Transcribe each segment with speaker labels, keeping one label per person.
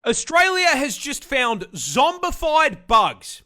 Speaker 1: Australia has just found zombified bugs.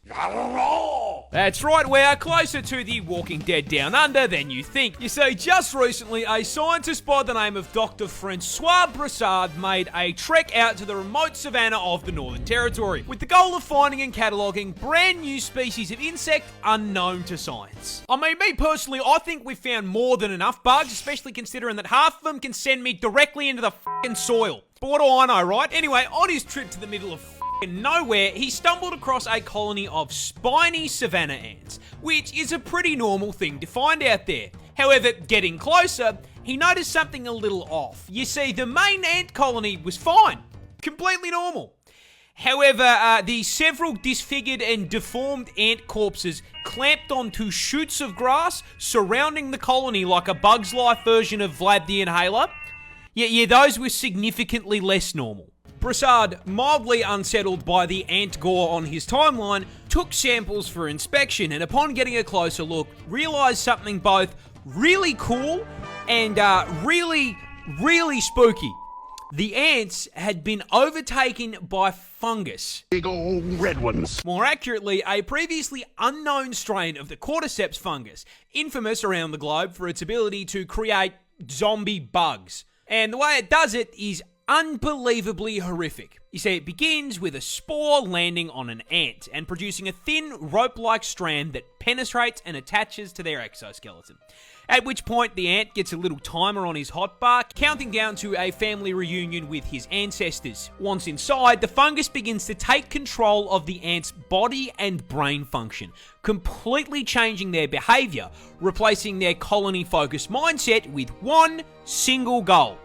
Speaker 1: That's right, we are closer to the Walking Dead Down Under than you think. You see, just recently, a scientist by the name of Dr. Francois Broussard made a trek out to the remote savannah of the Northern Territory, with the goal of finding and cataloguing brand new species of insect unknown to science. I mean, me personally, I think we've found more than enough bugs, especially considering that half of them can send me directly into the fucking soil. But what do I know, right? Anyway, on his trip to the middle of nowhere, he stumbled across a colony of spiny savanna ants, which is a pretty normal thing to find out there. However, getting closer, he noticed something a little off. You see, the main ant colony was fine, completely normal. However, the several disfigured and deformed ant corpses clamped onto shoots of grass surrounding the colony like a Bug's Life version of Vlad the Inhaler. Yeah, those were significantly less normal. Broussard, mildly unsettled by the ant gore on his timeline, took samples for inspection and upon getting a closer look, realised something both really cool and really spooky. The ants had been overtaken by fungus.
Speaker 2: Big old red ones.
Speaker 1: More accurately, a previously unknown strain of the cordyceps fungus, infamous around the globe for its ability to create zombie bugs. And the way it does it is unbelievably horrific. You see, it begins with a spore landing on an ant and producing a thin, rope-like strand that penetrates and attaches to their exoskeleton. At which point, the ant gets a little timer on his hotbar, counting down to a family reunion with his ancestors. Once inside, the fungus begins to take control of the ant's body and brain function, completely changing their behavior, replacing their colony-focused mindset with one single goal: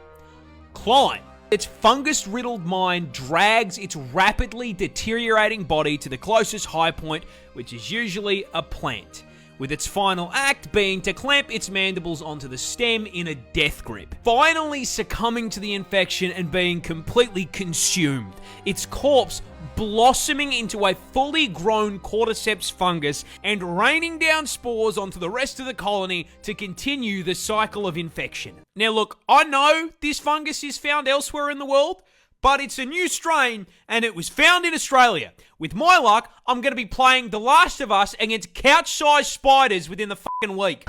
Speaker 1: climb. Its fungus-riddled mind drags its rapidly deteriorating body to the closest high point, which is usually a plant, with its final act being to clamp its mandibles onto the stem in a death grip. Finally succumbing to the infection and being completely consumed, its corpse blossoming into a fully grown cordyceps fungus and raining down spores onto the rest of the colony to continue the cycle of infection. Now look, I know this fungus is found elsewhere in the world, but it's a new strain and it was found in Australia. With my luck, I'm going to be playing The Last of Us against couch-sized spiders within the fucking week.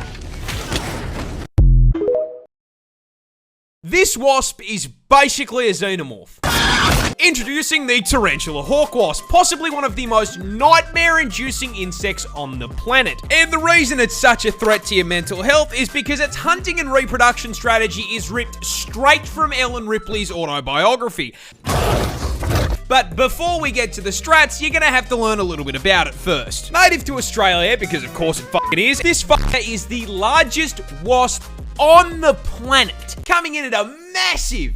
Speaker 1: This wasp is basically a xenomorph. Introducing the tarantula hawk wasp, possibly one of the most nightmare-inducing insects on the planet. And the reason it's such a threat to your mental health is because its hunting and reproduction strategy is ripped straight from Ellen Ripley's autobiography. But before we get to the strats, you're gonna have to learn a little bit about it first. Native to Australia, because of course it fucking is, this fucker is the largest wasp on the planet, coming in at a massive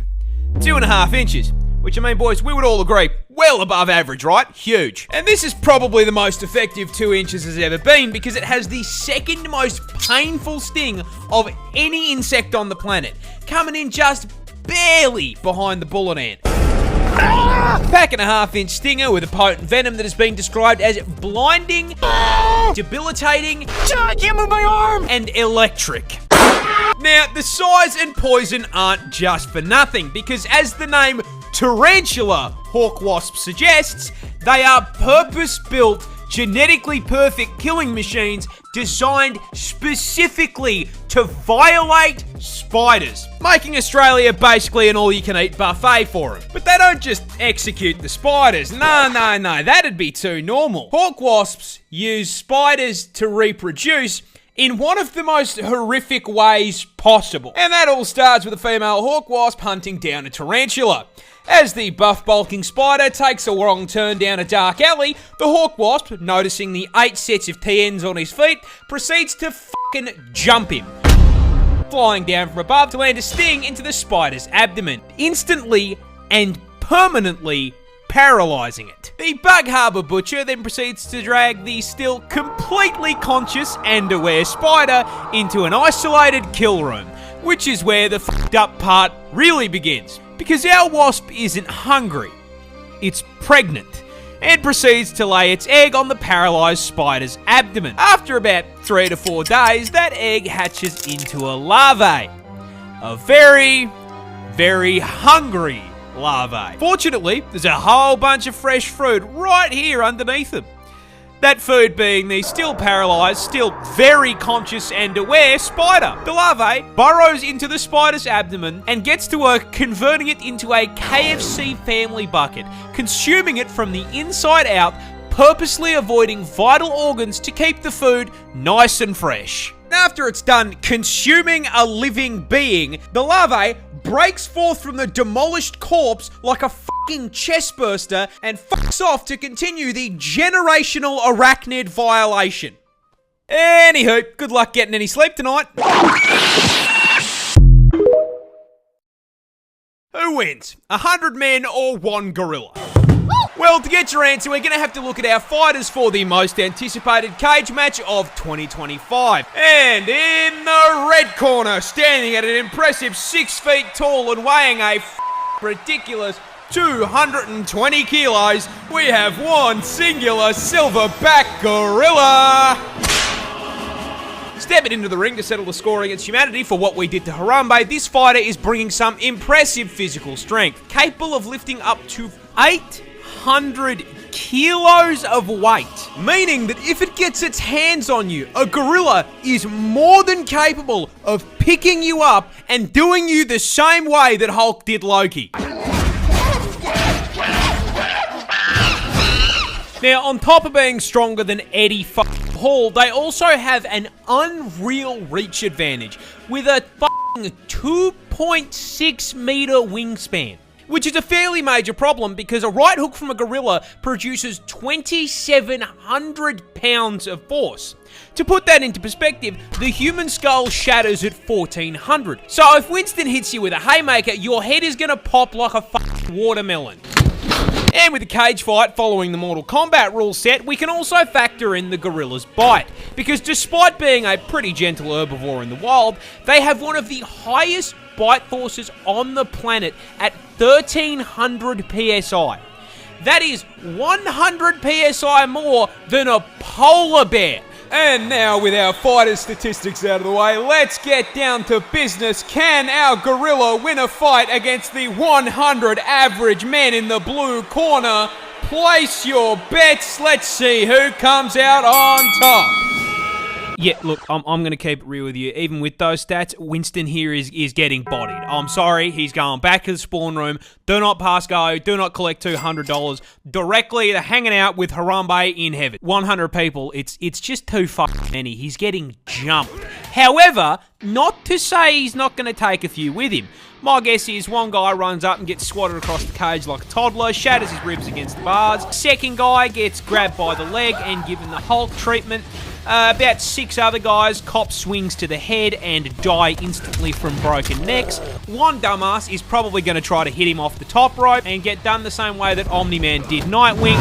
Speaker 1: 2.5 inches. Which, I mean, boys, we would all agree, well above average, right? Huge. And this is probably the most effective 2 inches has ever been because it has the second most painful sting of any insect on the planet, coming in just barely behind the bullet ant. Pack and a half-inch stinger with a potent venom that has been described as blinding, debilitating, can't move my arm, and electric. Now, the size and poison aren't just for nothing, because as the name tarantula hawk wasp suggests, they are purpose-built, genetically perfect killing machines designed specifically to violate spiders, making Australia basically an all-you-can-eat buffet for them. But they don't just execute the spiders. No, that'd be too normal. Hawk wasps use spiders to reproduce in one of the most horrific ways possible. And that all starts with a female hawk wasp hunting down a tarantula. As the buff bulking spider takes a wrong turn down a dark alley, the hawk wasp, noticing the 8 sets of TNs on his feet, proceeds to fucking jump him, flying down from above to land a sting into the spider's abdomen, instantly and permanently paralyzing it. The Bug Harbour Butcher then proceeds to drag the still completely conscious and aware spider into an isolated kill room, which is where the fucked up part really begins. Because our wasp isn't hungry, it's pregnant, and proceeds to lay its egg on the paralysed spider's abdomen. After about 3 to 4 days, that egg hatches into a larvae. A very, very hungry larvae. Fortunately, there's a whole bunch of fresh food right here underneath them. That food being the still paralysed, still very conscious and aware spider. The larvae burrows into the spider's abdomen and gets to work converting it into a KFC family bucket, consuming it from the inside out, purposely avoiding vital organs to keep the food nice and fresh. After it's done consuming a living being, the larvae breaks forth from the demolished corpse like a fucking chestburster and fucks off to continue the generational arachnid violation. Anywho, good luck getting any sleep tonight. Who wins? 100 men or 1 gorilla? Well, to get your answer, we're going to have to look at our fighters for the most anticipated cage match of 2025. And in the red corner, standing at an impressive 6 feet tall and weighing a ridiculous 220 kilos, we have one singular silverback gorilla. Stepping into the ring to settle the score against humanity for what we did to Harambe, this fighter is bringing some impressive physical strength, capable of lifting up to 800 kilos of weight, meaning that if it gets its hands on you, a gorilla is more than capable of picking you up and doing you the same way that Hulk did Loki. Now, on top of being stronger than Eddie Hall, they also have an unreal reach advantage with a 2.6 meter wingspan, which is a fairly major problem because a right hook from a gorilla produces 2,700 pounds of force. To put that into perspective, the human skull shatters at 1,400. So if Winston hits you with a haymaker, your head is gonna pop like a watermelon. And with the cage fight following the Mortal Kombat rule set, we can also factor in the gorilla's bite, because despite being a pretty gentle herbivore in the wild, they have one of the highest bite forces on the planet at 1,300 psi. That is 100 psi more than a polar bear. And now, with our fighters' statistics out of the way, let's get down to business. Can our gorilla win a fight against the 100 average men in the blue corner? Place your bets. Let's see who comes out on top. Yeah, look, I'm going to keep it real with you. Even with those stats, Winston here is getting bodied. I'm sorry, he's going back to the spawn room. Do not pass go. Do not collect $200. Directly to hanging out with Harambe in heaven. 100 people, it's just too fucking many. He's getting jumped. However, not to say he's not going to take a few with him. My guess is one guy runs up and gets swatted across the cage like a toddler, shatters his ribs against the bars. Second guy gets grabbed by the leg and given the Hulk treatment. About 6 other guys cop swings to the head and die instantly from broken necks. One dumbass is probably going to try to hit him off the top rope and get done the same way that Omni-Man did Nightwing.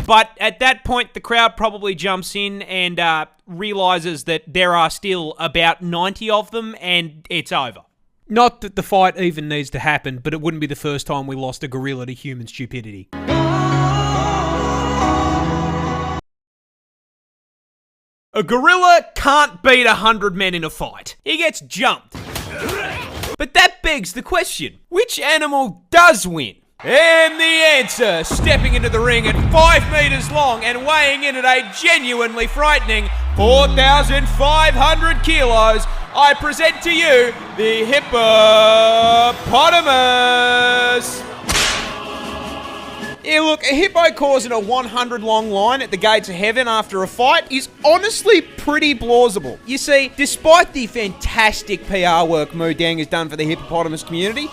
Speaker 1: But at that point, the crowd probably jumps in and realizes that there are still about 90 of them and it's over. Not that the fight even needs to happen, but it wouldn't be the first time we lost a gorilla to human stupidity. A gorilla can't beat 100 men in a fight. He gets jumped. But that begs the question, which animal does win? And the answer, stepping into the ring at 5 meters long and weighing in at a genuinely frightening 4,500 kilos, I present to you the Hippopotamus. Yeah, look, a hippo causing a 100 long line at the gates of heaven after a fight is honestly pretty plausible. You see, despite the fantastic PR work Moodang has done for the hippopotamus community,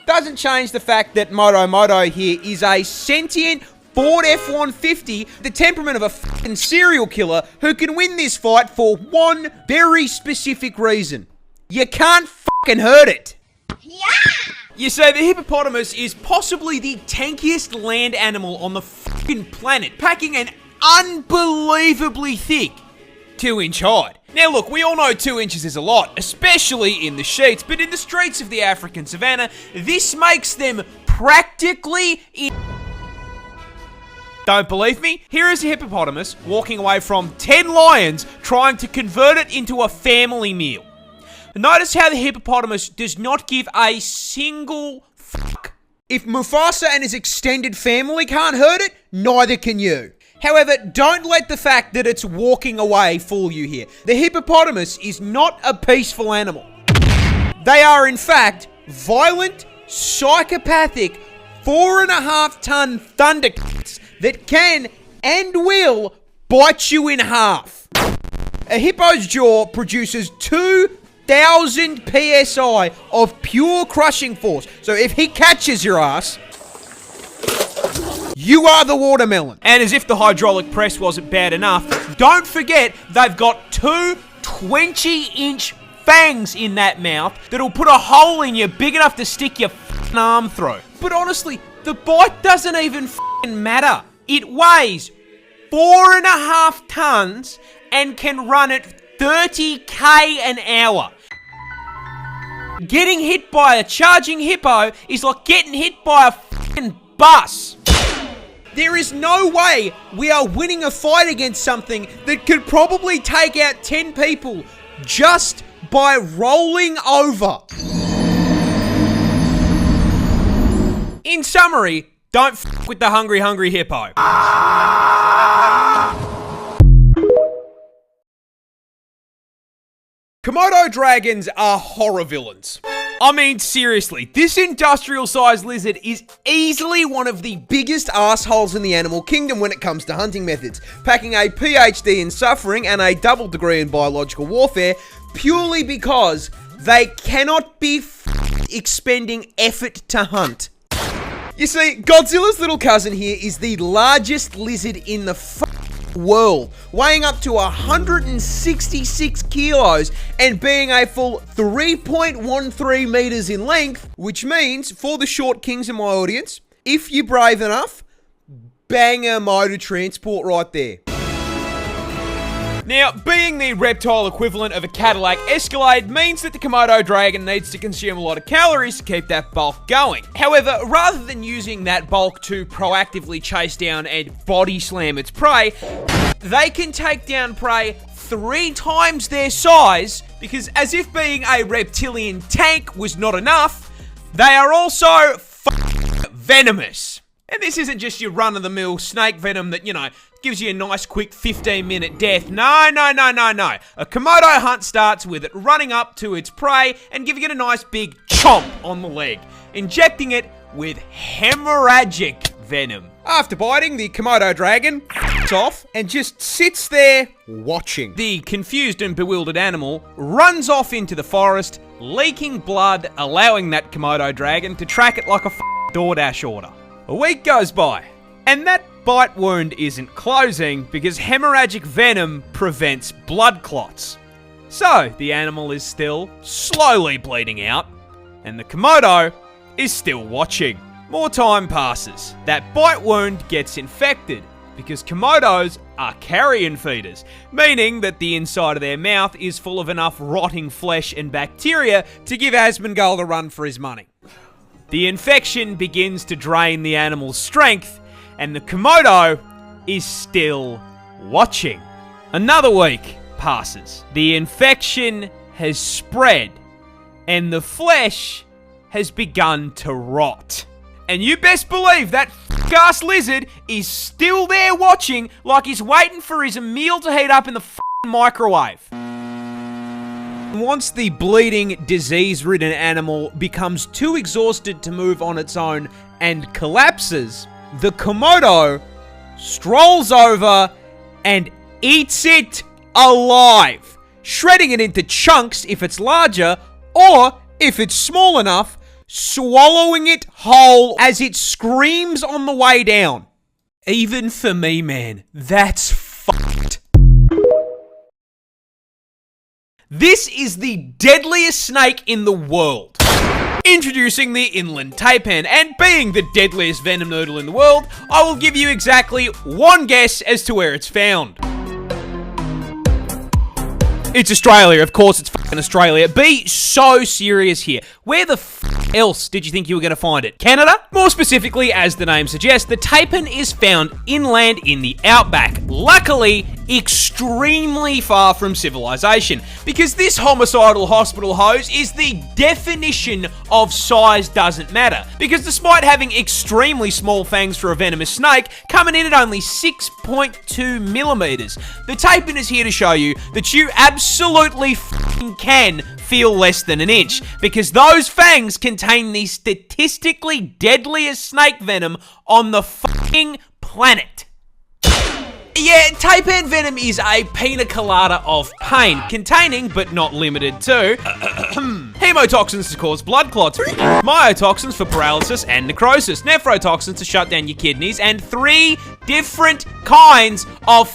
Speaker 1: doesn't change the fact that Moto here is a sentient Ford F-150, the temperament of a fucking serial killer who can win this fight for one very specific reason. You can't fucking hurt it. Yeah! You say the hippopotamus is possibly the tankiest land animal on the fucking planet, packing an unbelievably thick 2-inch hide. Now look, we all know 2 inches is a lot, especially in the sheets, but in the streets of the African savannah, this makes them practically Don't believe me? Here is a hippopotamus walking away from 10 lions trying to convert it into a family meal. Notice how the hippopotamus does not give a single fuck. If Mufasa and his extended family can't hurt it, neither can you. However, don't let the fact that it's walking away fool you here. The hippopotamus is not a peaceful animal. They are, in fact, violent, psychopathic, 4.5-ton thundercats that can and will bite you in half. A hippo's jaw produces 2,000 psi of pure crushing force. So if he catches your ass, you are the watermelon. And as if the hydraulic press wasn't bad enough, don't forget they've got two 20-inch fangs in that mouth that'll put a hole in you big enough to stick your f***ing arm through. But honestly, the bite doesn't even f***ing matter. It weighs 4.5 tons and can run at 30k an hour. Getting hit by a charging hippo is like getting hit by a f***ing bus. There is no way we are winning a fight against something that could probably take out 10 people just by rolling over. In summary, don't f*** with the hungry hippo. Komodo dragons are horror villains. I mean, seriously, this industrial-sized lizard is easily one of the biggest assholes in the animal kingdom when it comes to hunting methods, packing a PhD in suffering and a double degree in biological warfare purely because they cannot be expending effort to hunt. You see, Godzilla's little cousin here is the largest lizard in the world, weighing up to 166 kilos and being a full 3.13 meters in length, which means, for the short kings in my audience, if you're brave enough, banger mode of transport right there. Now, being the reptile equivalent of a Cadillac Escalade means that the Komodo dragon needs to consume a lot of calories to keep that bulk going. However, rather than using that bulk to proactively chase down and body slam its prey, they can take down prey 3 times their size, because as if being a reptilian tank was not enough, they are also venomous. And this isn't just your run-of-the-mill snake venom that, you know, gives you a nice quick 15-minute death. No. A Komodo hunt starts with it running up to its prey and giving it a nice big chomp on the leg, injecting it with hemorrhagic venom. After biting, the Komodo dragon off and just sits there watching. The confused and bewildered animal runs off into the forest, leaking blood, allowing that Komodo dragon to track it like a DoorDash order. A week goes by, and that bite wound isn't closing because hemorrhagic venom prevents blood clots. So, the animal is still slowly bleeding out, and the Komodo is still watching. More time passes. That bite wound gets infected because Komodos are carrion feeders, meaning that the inside of their mouth is full of enough rotting flesh and bacteria to give Asmongold a run for his money. The infection begins to drain the animal's strength, and the Komodo is still watching. Another week passes. The infection has spread, and the flesh has begun to rot. And you best believe that f***ass lizard is still there watching like he's waiting for his meal to heat up in the microwave. Once the bleeding, disease-ridden animal becomes too exhausted to move on its own and collapses, the Komodo strolls over and eats it alive, shredding it into chunks if it's larger, or if it's small enough, swallowing it whole as it screams on the way down. Even for me, man, that's fucked. This is the deadliest snake in the world. Introducing the inland taipan, and being the deadliest venom noodle in the world, I will give you exactly one guess as to where it's found. It's Australia, of course it's in Australia. Be so serious here. Where the else did you think you were going to find it? Canada? More specifically, as the name suggests, the taipan is found inland in the outback. Luckily, extremely far from civilization, because this homicidal hospital hose is the definition of size doesn't matter. Because despite having extremely small fangs for a venomous snake, coming in at only 6.2 millimeters, the taipan is here to show you that you absolutely can feel less than an inch, because those fangs contain the statistically deadliest snake venom on the planet. Yeah, taipan venom is a pina colada of pain, containing, but not limited to, hemotoxins to cause blood clots, myotoxins for paralysis and necrosis, nephrotoxins to shut down your kidneys, and 3 different kinds of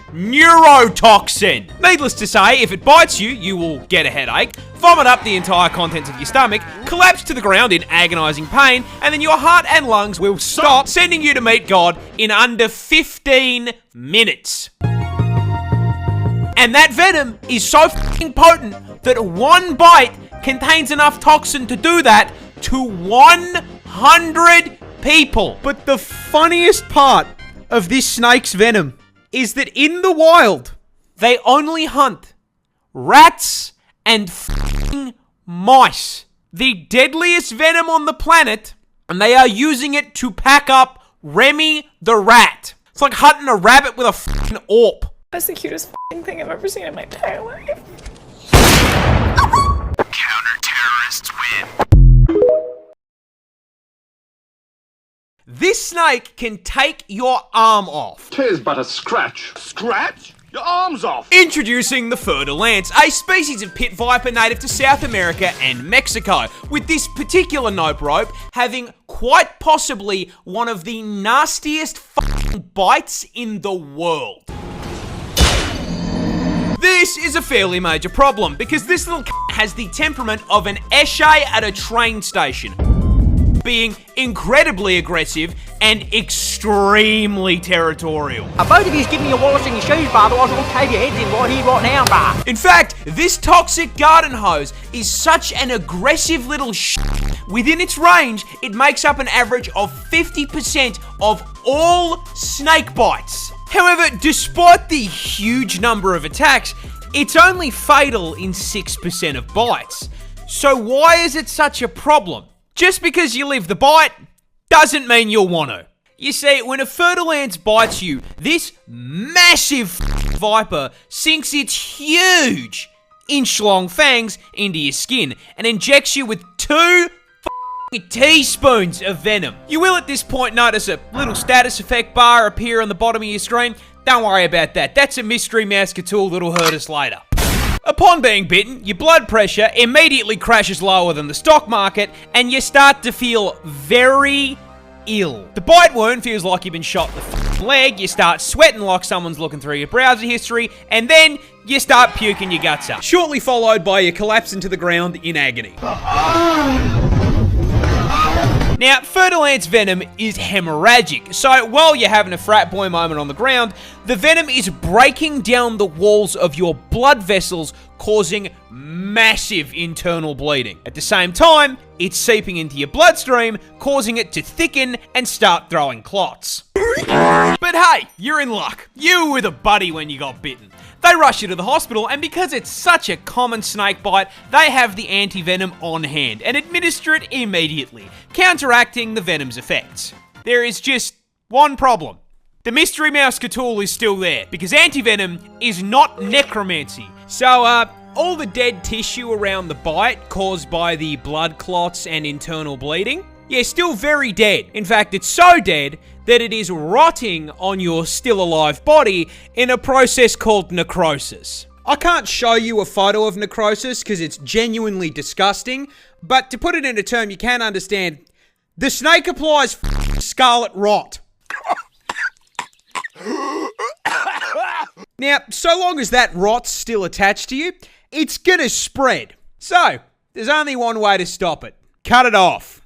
Speaker 1: neurotoxin. Needless to say, if it bites you, you will get a headache, vomit up the entire contents of your stomach, collapse to the ground in agonizing pain, and then your heart and lungs will stop, sending you to meet God in under 15 minutes. And that venom is so potent that one bite contains enough toxin to do that to 100 people. But the funniest part of this snake's venom is that in the wild, they only hunt rats and mice. The deadliest venom on the planet, and they are using it to pack up Remy the rat. It's like hunting a rabbit with a AWP.
Speaker 2: That's the cutest thing I've ever seen in my entire life.
Speaker 3: Counter-terrorists win.
Speaker 1: This snake can take your arm off.
Speaker 3: 'Tis but a scratch. Scratch? Your arm's off!
Speaker 1: Introducing the fer-de-lance, a species of pit viper native to South America and Mexico, with this particular nope rope having quite possibly one of the nastiest bites in the world. This is a fairly major problem, because this little has the temperament of an eshay at a train station, being incredibly aggressive and extremely territorial.
Speaker 4: Both of you's give me your wallets and your shoes, bar, otherwise I'll cave your heads in right here, right now, bar.
Speaker 1: In fact, this toxic garden hose is such an aggressive little within its range, it makes up an average of 50% of all snake bites. However, despite the huge number of attacks, it's only fatal in 6% of bites. So why is it such a problem? Just because you live the bite doesn't mean you'll want to. You see, when a fer-de-lance bites you, this massive viper sinks its huge inch-long fangs into your skin and injects you with 2 teaspoons of venom. You will at this point notice a little status effect bar appear on the bottom of your screen. Don't worry about that. That's a mystery mouse tool that'll hurt us later. Upon being bitten, your blood pressure immediately crashes lower than the stock market, and you start to feel very ill. The bite wound feels like you've been shot in the leg, you start sweating like someone's looking through your browser history, and then you start puking your guts up. Shortly followed by your collapse into the ground in agony. Now, fer-de-lance venom is hemorrhagic, so while you're having a frat boy moment on the ground, the venom is breaking down the walls of your blood vessels, causing massive internal bleeding. At the same time, it's seeping into your bloodstream, causing it to thicken and start throwing clots. But hey, you're in luck. You were with a buddy when you got bitten. They rush you to the hospital, and because it's such a common snake bite, they have the anti-venom on hand and administer it immediately, counteracting the venom's effects. There is just one problem. The mystery mouse tool is still there, because anti-venom is not necromancy. So, all the dead tissue around the bite caused by the blood clots and internal bleeding, yeah, still very dead. In fact, it's so dead that it is rotting on your still alive body in a process called necrosis. I can't show you a photo of necrosis because it's genuinely disgusting, but to put it in a term you can understand, the snake applies scarlet rot. Now, so long as that rot's still attached to you, it's gonna spread. So, there's only one way to stop it. Cut it off.